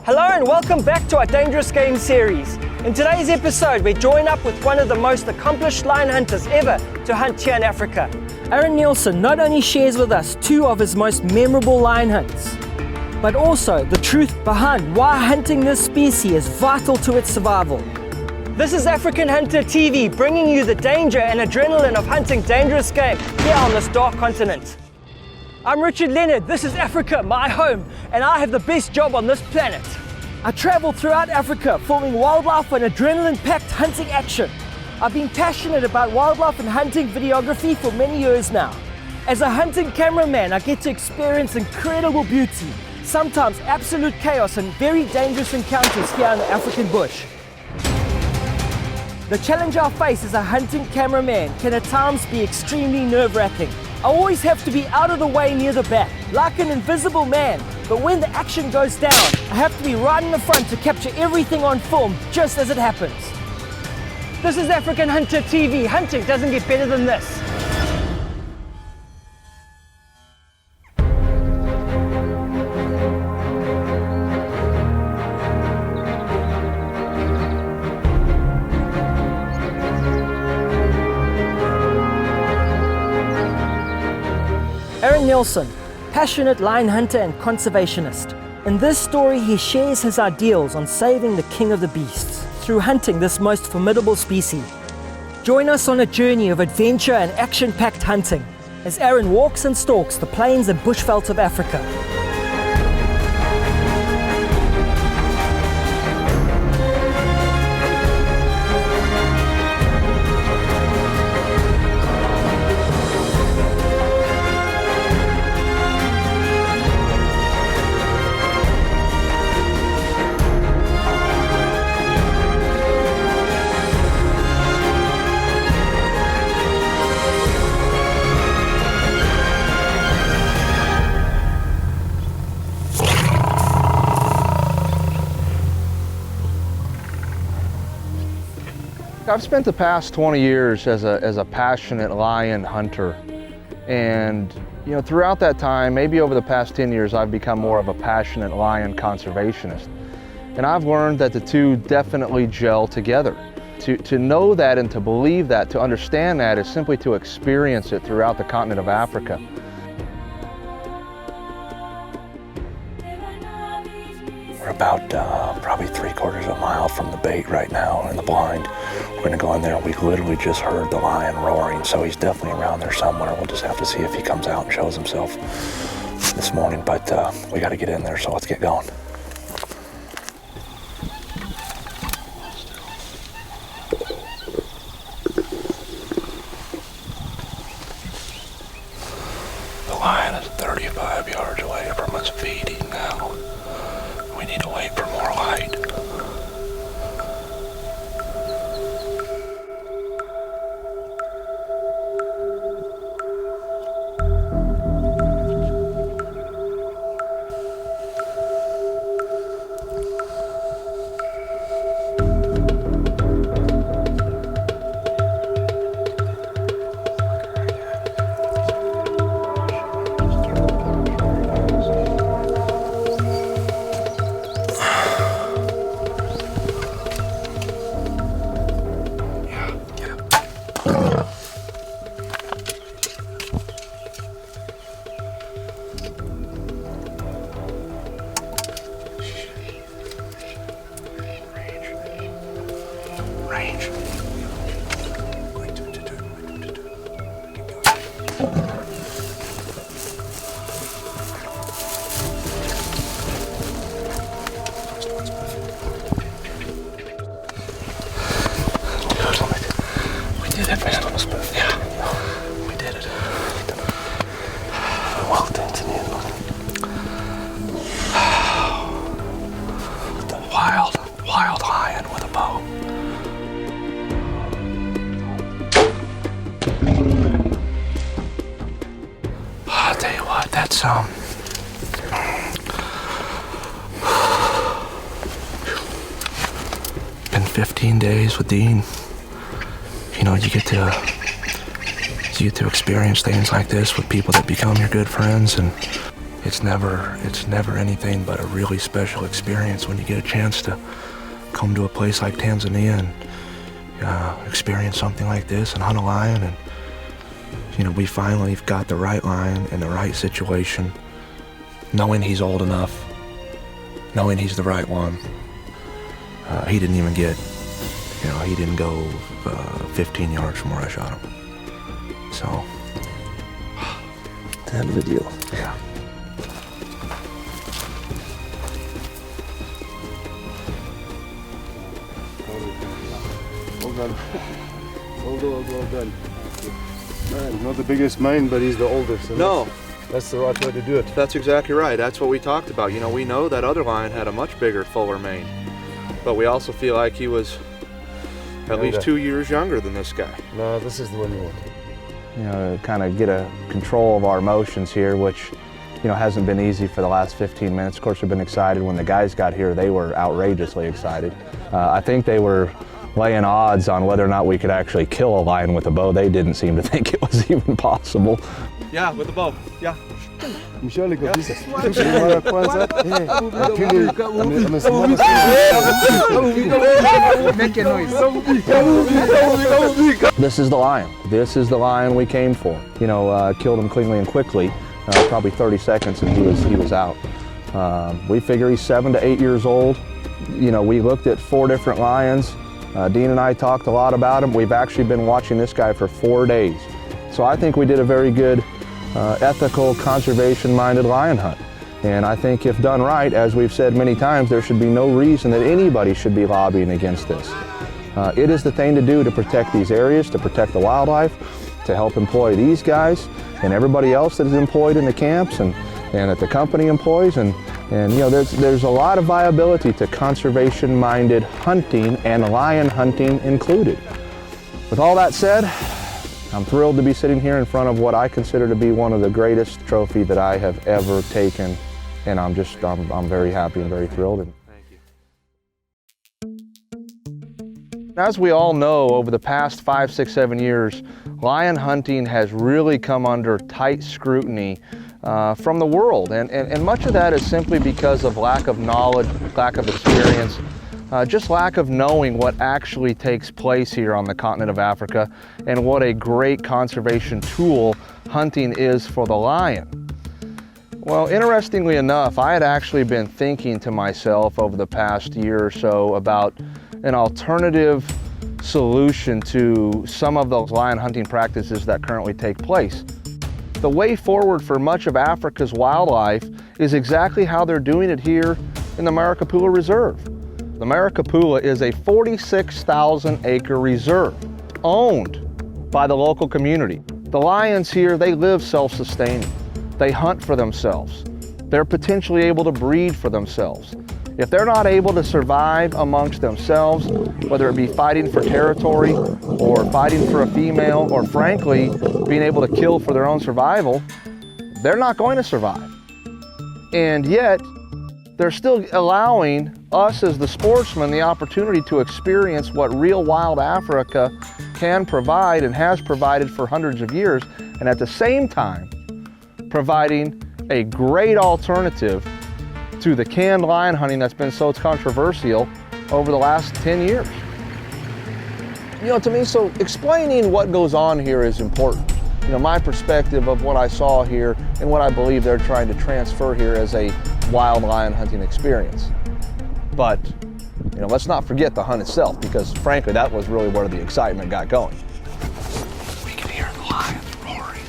Hello and welcome back to our Dangerous Game series. In today's episode, we join up with one of the most accomplished lion hunters ever to hunt here in Africa. Aaron Neilson not only shares with us two of his most memorable lion hunts, but also the truth behind why hunting this species is vital to its survival. This is African Hunter TV, bringing you the danger and adrenaline of hunting dangerous game here on this dark continent. I'm Richard Leonard, this is Africa, my home, and I have the best job on this planet. I travel throughout Africa filming wildlife and adrenaline-packed hunting action. I've been passionate about wildlife and hunting videography for many years now. As a hunting cameraman, I get to experience incredible beauty, sometimes absolute chaos and very dangerous encounters here in the African bush. The challenge I face as a hunting cameraman can at times be extremely nerve-wracking. I always have to be out of the way near the back, like an invisible man. But when the action goes down, I have to be right in the front to capture everything on film just as it happens. This is African Hunter TV. Hunting doesn't get better than this. Aaron Neilson, passionate lion hunter and conservationist. In this story, he shares his ideals on saving the king of the beasts through hunting this most formidable species. Join us on a journey of adventure and action-packed hunting as Aaron walks and stalks the plains and bushveld of Africa. I've spent the past 20 years as a passionate lion hunter, and throughout that time, maybe over the past 10 years, I've become more of a passionate lion conservationist. And I've learned that the two definitely gel together. To know that and to believe that, to understand that, is simply to experience it throughout the continent of Africa. We're about probably 3/4 of a mile from the bait right now in the blind. We're gonna go in there. We literally just heard the lion roaring, so he's definitely around there somewhere. We'll just have to see if he comes out and shows himself this morning, but we gotta get in there, so let's get going. The lion is 35 yards away from us feeding now. We need to wait for more light. Range. We did it, man. Yeah, we did it. Well done, Tanzania. The wild lion with a bow. I'll tell you what, that's been 15 days with Dean. You get to experience things like this with people that become your good friends, and it's never anything but a really special experience when you get a chance to come to a place like Tanzania and experience something like this and hunt a lion. And you know, we finally got the right lion in the right situation, knowing he's old enough, knowing he's the right one. He didn't even get, you know, he didn't go 15 yards from where I shot him. So, that video. Yeah. Well done. Man, not the biggest mane, but he's the oldest. No. That's the right way to do it. That's exactly right. That's what we talked about. You know, we know that other lion had a much bigger, fuller mane, but we also feel like he was at least 2 years younger than this guy. No, this is the one you want. You know, kind of get a control of our emotions here, which, you know, hasn't been easy for the last 15 minutes. Of course, we've been excited. When the guys got here, they were outrageously excited. I think they were laying odds on whether or not we could actually kill a lion with a bow. They didn't seem to think it was even possible. Yeah, with a bow. Yeah. This is the lion. This is the lion we came for. You know, killed him cleanly and quickly. Probably 30 seconds and he was out. We figure he's 7 to 8 years old. You know, we looked at 4 different lions. Dean and I talked a lot about him. We've actually been watching this guy for 4 days. So I think we did a very good ethical, conservation-minded lion hunt. And I think if done right, as we've said many times, there should be no reason that anybody should be lobbying against this. It is the thing to do to protect these areas, to protect the wildlife, to help employ these guys and everybody else that is employed in the camps and that the company employs. And you know, there's a lot of viability to conservation-minded hunting and lion hunting included. With all that said, I'm thrilled to be sitting here in front of what I consider to be one of the greatest trophy that I have ever taken, and I'm very happy and very thrilled. Thank you. As we all know, over the past 5, 6, 7 years, lion hunting has really come under tight scrutiny from the world, and much of that is simply because of lack of knowledge, lack of experience, just lack of knowing what actually takes place here on the continent of Africa and what a great conservation tool hunting is for the lion. Well, interestingly enough, I had actually been thinking to myself over the past year or so about an alternative solution to some of those lion hunting practices that currently take place. The way forward for much of Africa's wildlife is exactly how they're doing it here in the Marakapula Reserve. The Marakapula is a 46,000 acre reserve owned by the local community. The lions here, they live self-sustaining. They hunt for themselves. They're potentially able to breed for themselves. If they're not able to survive amongst themselves, whether it be fighting for territory or fighting for a female or frankly being able to kill for their own survival, they're not going to survive. And yet, they're still allowing us as the sportsmen the opportunity to experience what real wild Africa can provide and has provided for hundreds of years, and at the same time providing a great alternative to the canned lion hunting that's been so controversial over the last 10 years. You know, to me, so explaining what goes on here is important. You know, my perspective of what I saw here and what I believe they're trying to transfer here as a wild lion hunting experience. But, you know, let's not forget the hunt itself, because frankly, that was really where the excitement got going. We can hear the lions roaring.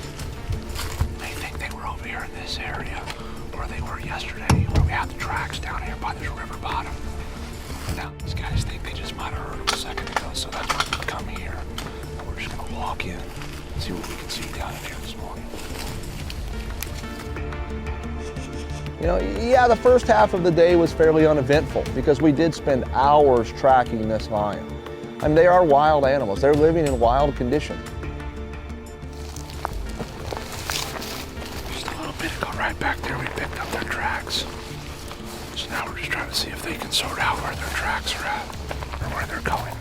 They think they were over here in this area where they were yesterday, where we had the tracks down here by this river bottom. Now, these guys think they just might have heard them a second ago, so that's why we come here. And we're just gonna walk in and see what we can see down in here this morning. You know, yeah, the first half of the day was fairly uneventful because we did spend hours tracking this lion. I mean, they are wild animals. They're living in wild conditions. Just a little bit ago, right back there, we picked up their tracks. So now we're just trying to see if they can sort out where their tracks are at or where they're going.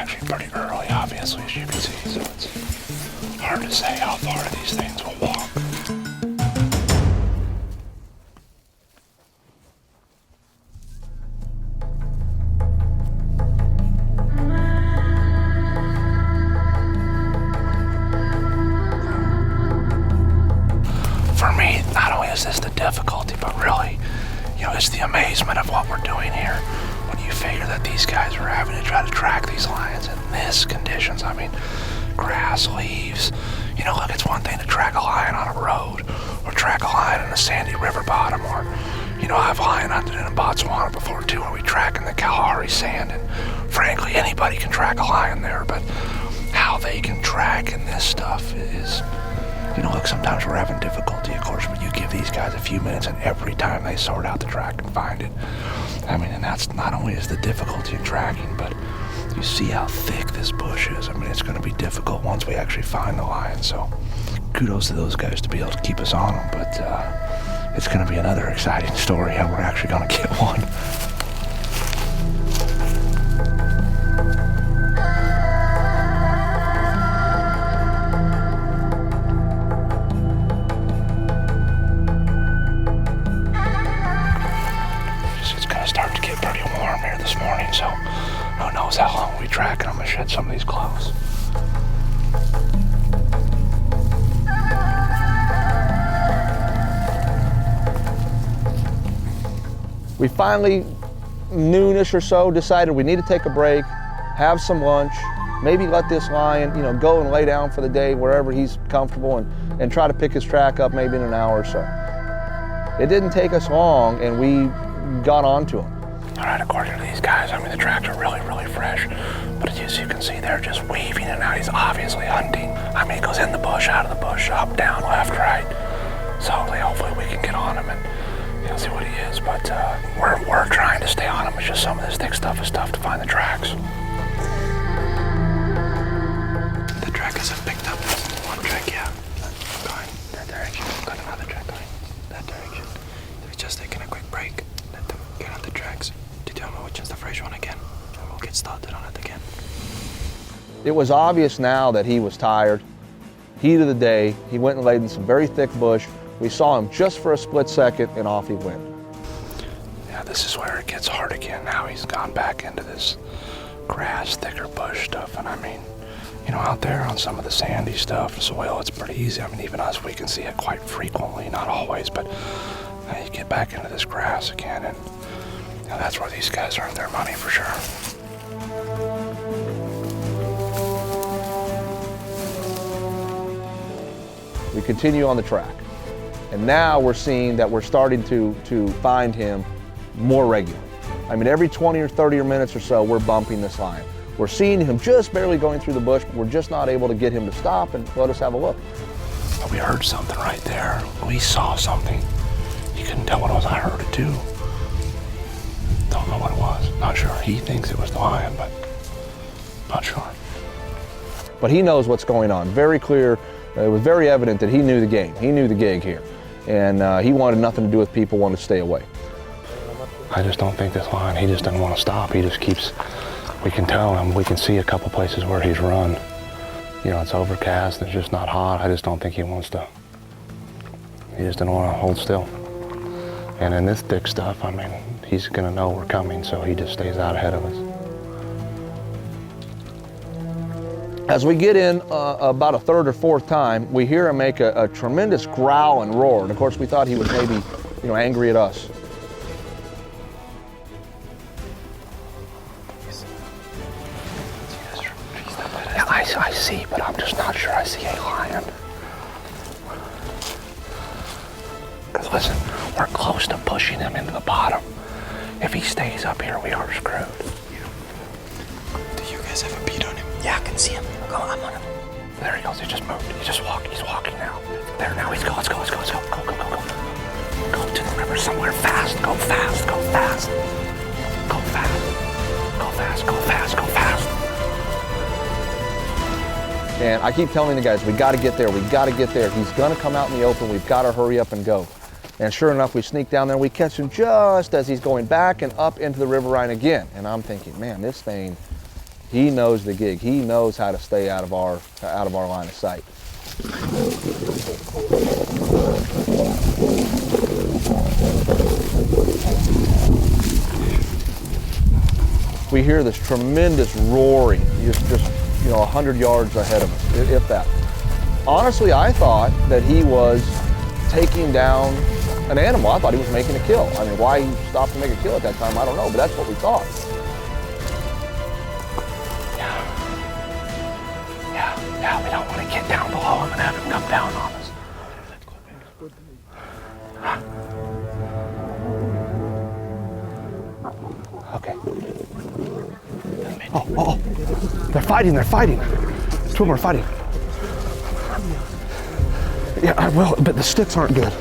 actually pretty early, obviously, as you can see, so it's hard to say how far these things will walk. For me, not only is this the difficulty, but really, it's the amazement of what we're doing here. When you figure that these guys are having to try to track these lions in this conditions, I mean, grass, leaves. Look, it's one thing to track a lion on a road, or track a lion in a sandy river bottom, or, I've lion hunted in Botswana before too, where we track in the Kalahari sand, and frankly, anybody can track a lion there, but how they can track in this stuff is, look, sometimes we're having difficulty, of course, but you give these guys a few minutes and every time they sort out the track and find it. I mean, and that's not only is the difficulty in tracking, but you see how thick this bush is. I mean, it's going to be difficult once we actually find the lion, so kudos to those guys to be able to keep us on them, but it's going to be another exciting story how we're actually going to get one. This morning, so who knows how long we track, and I'm gonna shed some of these clothes. We finally, noonish or so, decided we need to take a break, have some lunch, maybe let this lion, go and lay down for the day wherever he's comfortable, and try to pick his track up maybe in an hour or so. It didn't take us long, and we got onto him. All right, according to these guys, I mean, the tracks are really, really fresh. But as you can see, they're just weaving in and out. He's obviously hunting. I mean, he goes in the bush, out of the bush, up, down, left, right. So hopefully we can get on him and see what he is. But we're trying to stay on him. It's just some of this thick stuff is tough to find the tracks. The trackers have picked up one track, yeah. Going that direction. Got another track going that direction. They're just taking a quick break. Let them get on the tracks. Determine which is the fresh one again, and we'll get started on it again. It was obvious now that he was tired. Heat of the day, he went and laid in some very thick bush. We saw him just for a split second, and off he went. Yeah, this is where it gets hard again. Now he's gone back into this grass, thicker bush stuff, and I mean, out there on some of the sandy stuff, soil, it's pretty easy. I mean, even us, we can see it quite frequently, not always, but you get back into this grass again, and that's where these guys earn their money for sure. We continue on the track, and now we're seeing that we're starting to find him more regularly. I mean, every 20 or 30 minutes or so, we're bumping this lion. We're seeing him just barely going through the bush, but we're just not able to get him to stop and let us have a look. We heard something right there. We saw something. You couldn't tell what it was. I heard it too. Don't know what it was. Not sure. He thinks it was the lion, but not sure. But he knows what's going on. Very clear. It was very evident that he knew the game. He knew the gig here. And he wanted nothing to do with people, wanted to stay away. I just don't think this lion, he just doesn't want to stop. He just keeps, we can tell him, we can see a couple places where he's run. It's overcast, it's just not hot. I just don't think he wants to. He just didn't want to hold still. And in this thick stuff, I mean, he's gonna know we're coming, so he just stays out ahead of us. As we get in about a third or fourth time, we hear him make a tremendous growl and roar. And of course, we thought he was maybe, angry at us. Yeah, I see, but I'm just not sure I see a lion. Because listen, we're close to pushing him into the bottom. If he stays up here, we are screwed. Do you guys have a beat on him? Yeah, I can see him. I'm on him. There he goes. He just moved. He's walking now. There now. Let's go. Go to the river somewhere fast. Go fast. Go fast. And I keep telling the guys, we got to get there. He's going to come out in the open. We've got to hurry up and go. And sure enough, we sneak down there. We catch him just as he's going back and up into the riverine again. And I'm thinking, man, this thing, He knows the gig. He knows how to stay out of our line of sight. We hear this tremendous roaring, just 100 yards ahead of us, if that. Honestly, I thought that he was taking down an animal. I thought he was making a kill. I mean, why he stopped to make a kill at that time, I don't know, but that's what we thought. Yeah, we don't want to get down below him and have him come down on us. Okay. Oh, they're fighting. Two of them are fighting. Yeah, I will, but the sticks aren't good.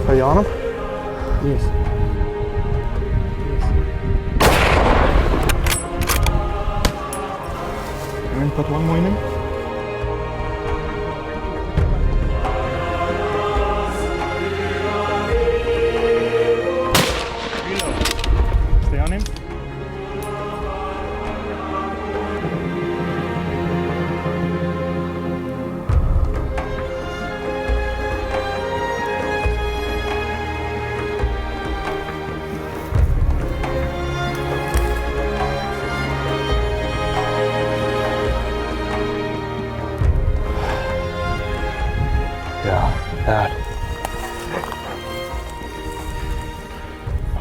Are you on them? Yes. And then put one more in him. Stay on him.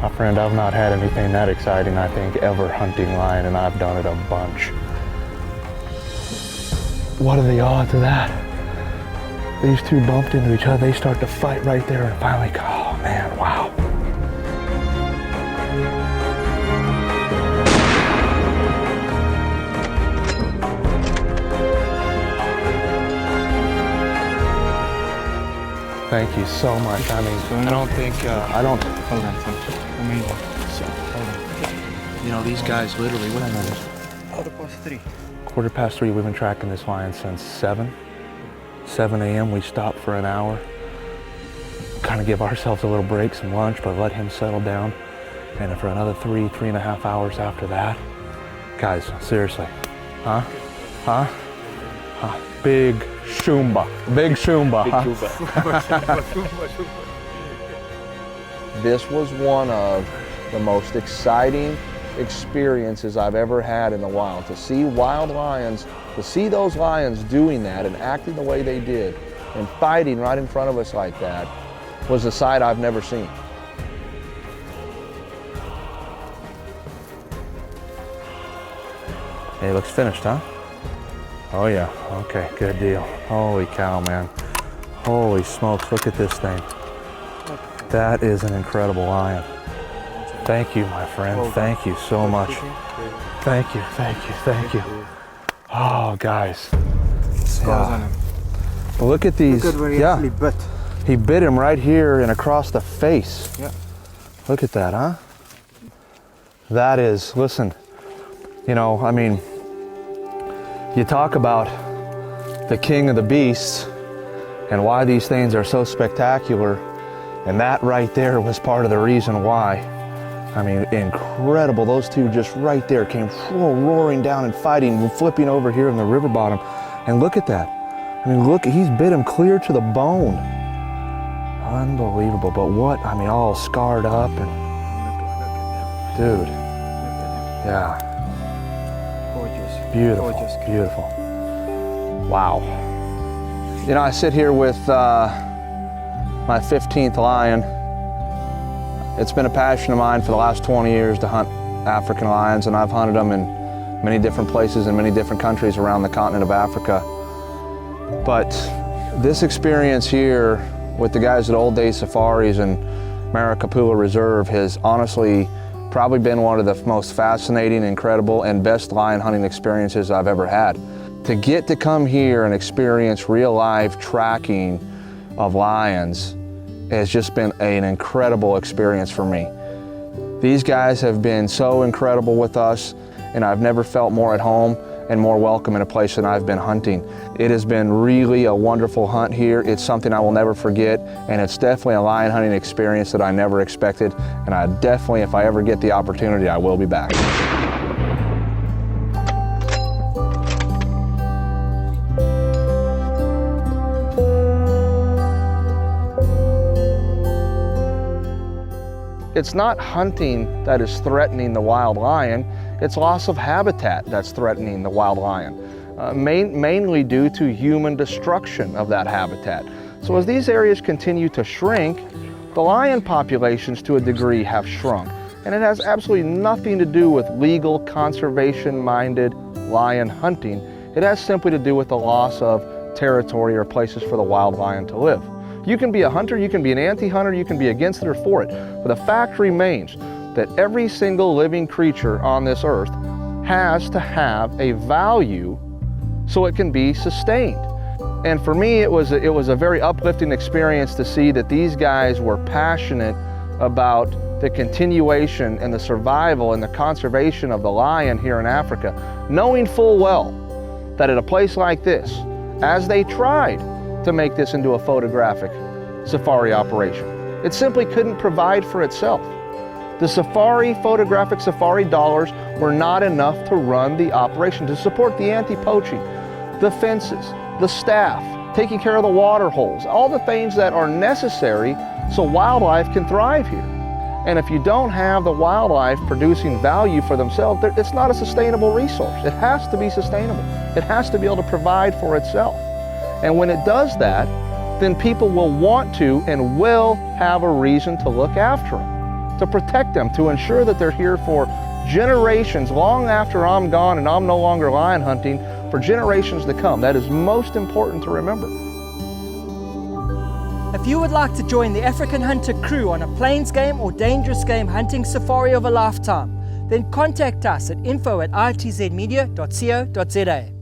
My friend, I've not had anything that exciting, I think, ever hunting lion, and I've done it a bunch. What are the odds of that? These two bumped into each other, they start to fight right there, and finally, oh man, wow. Thank you so much. I mean, I don't think, Hold on, son. Amazing. you know, these guys literally, what I know, 3:15. We've been tracking this lion since 7 a.m. We stopped for an hour, kind of give ourselves a little break, some lunch, but let him settle down. And for another 3.5 hours after that, guys, seriously, huh? Big Shumba, This was one of the most exciting experiences I've ever had in the wild. To see wild lions, to see those lions doing that and acting the way they did and fighting right in front of us like that was a sight I've never seen. Hey, looks finished, huh? Oh yeah, okay, good deal. Holy cow, man. Holy smokes, look at this thing. That is an incredible lion. Thank you, my friend. Thank you so much. Thank you. Oh, guys. Yeah. Well, look at these. Look at where he actually bit. He bit him right here and across the face. Yeah. Look at that, huh? That is, listen, you know, I mean, you talk about the king of the beasts and why these things are so spectacular, and that right there was part of the reason why. I mean, incredible. Those two just right there came roaring down and fighting, flipping over here in the river bottom. And look at that. I mean, look, he's bit him clear to the bone. Unbelievable. But what? I mean, all scarred up and, dude. Yeah. Gorgeous. Beautiful. Gorgeous. Beautiful. Wow. You know, I sit here with my 15th lion. It's been a passion of mine for the last 20 years to hunt African lions, and I've hunted them in many different places in many different countries around the continent of Africa. But this experience here with the guys at Old Day Safaris and Marakapula Reserve has honestly probably been one of the most fascinating, incredible, and best lion hunting experiences I've ever had. To get to come here and experience real life tracking of lions has just been an incredible experience for me. These guys have been so incredible with us, and I've never felt more at home. and more welcome in a place than I've been hunting. It has been really a wonderful hunt here. It's something I will never forget, and it's definitely a lion hunting experience that I never expected, and I definitely, if I ever get the opportunity, I will be back. It's not hunting that is threatening the wild lion, it's loss of habitat that's threatening the wild lion, mainly due to human destruction of that habitat. So as these areas continue to shrink, the lion populations to a degree have shrunk. And it has absolutely nothing to do with legal, conservation-minded lion hunting. It has simply to do with the loss of territory or places for the wild lion to live. You can be a hunter, you can be an anti-hunter, you can be against it or for it, but the fact remains that every single living creature on this earth has to have a value so it can be sustained. And for me, it was a very uplifting experience to see that these guys were passionate about the continuation and the survival and the conservation of the lion here in Africa, knowing full well that at a place like this, as they tried to make this into a photographic safari operation, it simply couldn't provide for itself. The photographic safari dollars were not enough to run the operation, to support the anti-poaching, the fences, the staff, taking care of the water holes, all the things that are necessary so wildlife can thrive here. And if you don't have the wildlife producing value for themselves, it's not a sustainable resource. It has to be sustainable. It has to be able to provide for itself. And when it does that, then people will want to and will have a reason to look after them, to protect them, to ensure that they're here for generations, long after I'm gone and I'm no longer lion hunting, for generations to come. That is most important to remember. If you would like to join the African Hunter crew on a plains game or dangerous game hunting safari of a lifetime, then contact us at info@itzmedia.co.za.